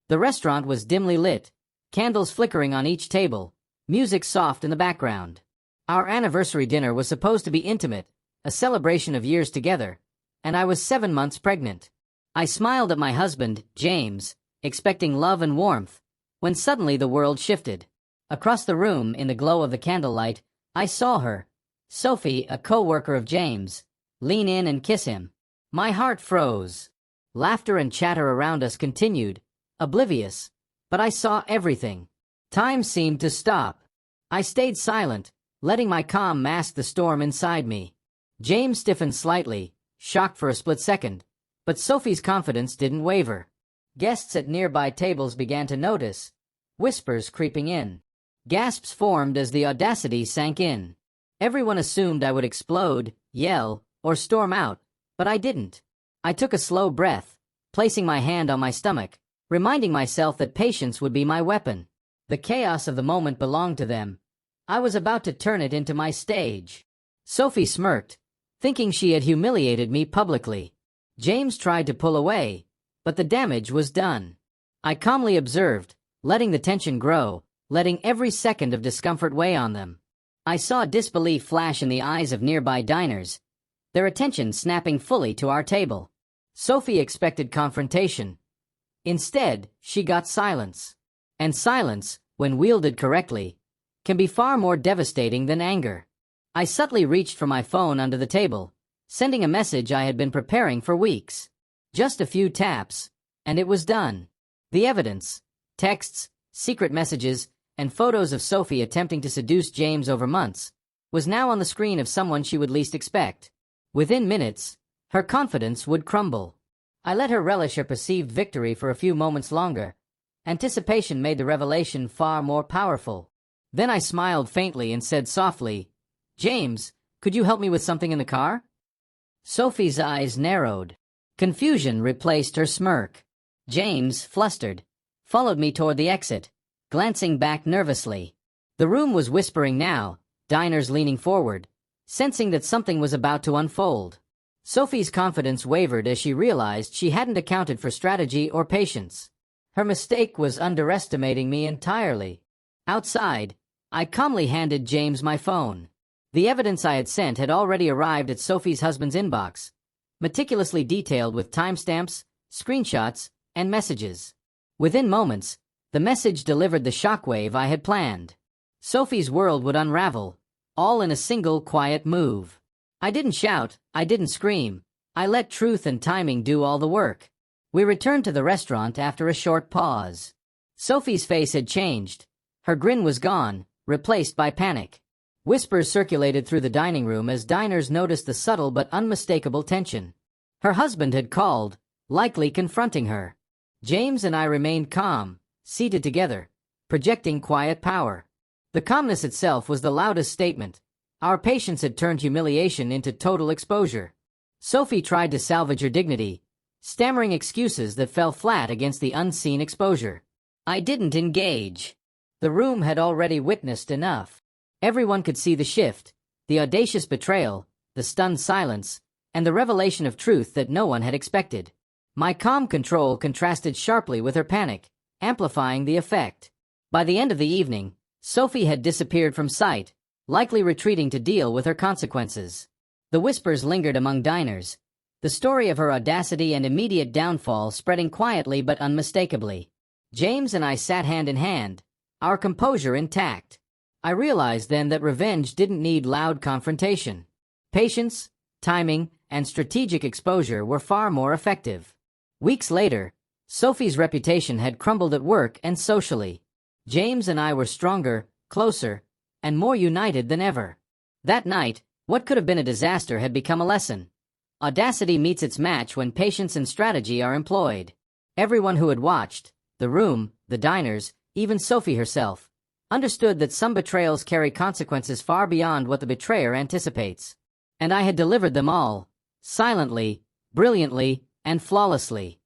The restaurant was dimly lit, candles flickering on each table, music soft in the background. Our anniversary dinner was supposed to be intimate, a celebration of years together, and I was 7 months pregnant. I smiled at my husband, James, expecting love and warmth, when suddenly the world shifted. Across the room, in the glow of the candlelight, I saw her, Sophie, a co-worker of James, lean in and kiss him. My heart froze. Laughter and chatter around us continued, oblivious, but I saw everything. Time seemed to stop. I stayed silent, letting my calm mask the storm inside me. James stiffened slightly, shocked for a split second, but Sophie's confidence didn't waver. Guests at nearby tables began to notice, whispers creeping in. Gasps formed as the audacity sank in. Everyone assumed I would explode, yell, or storm out, but I didn't. I took a slow breath, placing my hand on my stomach, reminding myself that patience would be my weapon. The chaos of the moment belonged to them. I was about to turn it into my stage. Sophie smirked, thinking she had humiliated me publicly. James tried to pull away, but the damage was done. I calmly observed, letting the tension grow, letting every second of discomfort weigh on them. I saw disbelief flash in the eyes of nearby diners, their attention snapping fully to our table. Sophie expected confrontation. Instead, she got silence. And silence, when wielded correctly, can be far more devastating than anger. I subtly reached for my phone under the table, sending a message I had been preparing for weeks. Just a few taps, and it was done. The evidence, texts, secret messages, and photos of Sophie attempting to seduce James over months, was now on the screen of someone she would least expect. Within minutes, her confidence would crumble. I let her relish her perceived victory for a few moments longer. Anticipation made the revelation far more powerful. Then I smiled faintly and said softly, "James, could you help me with something in the car?" Sophie's eyes narrowed. Confusion replaced her smirk. James, flustered, followed me toward the exit, glancing back nervously. The room was whispering now, diners leaning forward, sensing that something was about to unfold. Sophie's confidence wavered as she realized she hadn't accounted for strategy or patience. Her mistake was underestimating me entirely. Outside, I calmly handed James my phone. The evidence I had sent had already arrived at Sophie's husband's inbox, meticulously detailed with timestamps, screenshots, and messages. Within moments, the message delivered the shockwave I had planned. Sophie's world would unravel, all in a single quiet move. I didn't shout, I didn't scream. I let truth and timing do all the work. We returned to the restaurant after a short pause. Sophie's face had changed. Her grin was gone, replaced by panic. Whispers circulated through the dining room as diners noticed the subtle but unmistakable tension. Her husband had called, likely confronting her. James and I remained calm, seated together, projecting quiet power. The calmness itself was the loudest statement. Our patience had turned humiliation into total exposure. Sophie tried to salvage her dignity, stammering excuses that fell flat against the unseen exposure. I didn't engage. The room had already witnessed enough. Everyone could see the shift, the audacious betrayal, the stunned silence, and the revelation of truth that no one had expected. My calm control contrasted sharply with her panic, amplifying the effect. By the end of the evening, Sophie had disappeared from sight, likely retreating to deal with her consequences. The whispers lingered among diners, the story of her audacity and immediate downfall spreading quietly but unmistakably. James and I sat hand in hand, our composure intact. I realized then that revenge didn't need loud confrontation. Patience, timing, and strategic exposure were far more effective. Weeks later, Sophie's reputation had crumbled at work and socially. James and I were stronger, closer, and more united than ever. That night, what could have been a disaster had become a lesson. Audacity meets its match when patience and strategy are employed. Everyone who had watched, the room, the diners, even Sophie herself, understood that some betrayals carry consequences far beyond what the betrayer anticipates. And I had delivered them all, silently, brilliantly, and flawlessly.